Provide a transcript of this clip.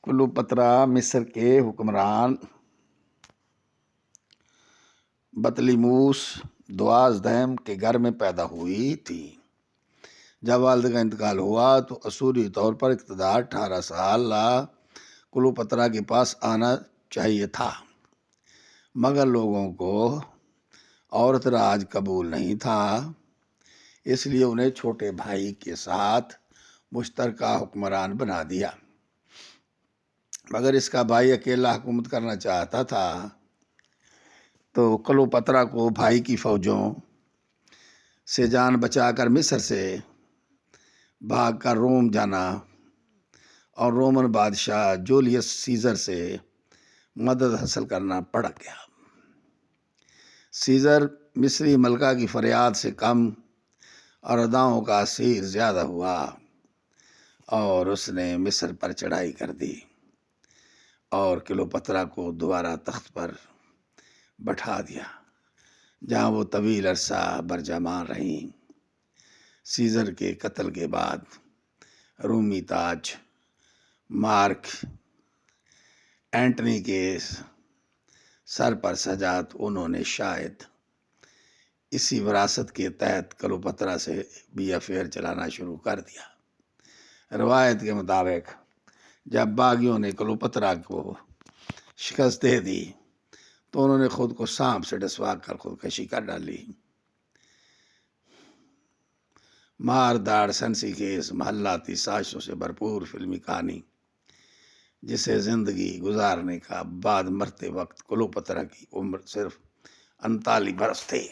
کلوپترا مصر کے حکمران بطلیموس دوازدہم کے گھر میں پیدا ہوئی تھی۔ جب والد کا انتقال ہوا تو اصولی طور پر اقتدار 18 سال کلوپترا کے پاس آنا چاہیے تھا، مگر لوگوں کو عورت راج قبول نہیں تھا، اس لیے انہیں چھوٹے بھائی کے ساتھ مشترکہ حکمران بنا دیا۔ مگر اس کا بھائی اکیلا حکومت کرنا چاہتا تھا، تو کلوپترا کو بھائی کی فوجوں سے جان بچا کر مصر سے بھاگ کر روم جانا اور رومن بادشاہ جولیس سیزر سے مدد حاصل کرنا پڑ گیا۔ سیزر مصری ملکہ کی فریاد سے کم اور اداؤں کا اسیر زیادہ ہوا اور اس نے مصر پر چڑھائی کر دی اور کلوپترا کو دوبارہ تخت پر بٹھا دیا، جہاں وہ طویل عرصہ برجمان رہیں۔ سیزر کے قتل کے بعد رومی تاج مارک اینٹنی کے سر پر سجات انہوں نے شاید اسی وراثت کے تحت کلوپترا سے بھی افیئر چلانا شروع کر دیا۔ روایت کے مطابق جب باغیوں نے کلوپترا کو شکست دے دی تو انہوں نے خود کو سانپ سے ڈسوا کر خودکشی کر ڈالی۔ مار داڑ سنسی خیز محلاتی سازشوں سے بھرپور فلمی کہانی، جسے زندگی گزارنے کا بعد مرتے وقت کلوپترا کی عمر صرف 39 برس تھی۔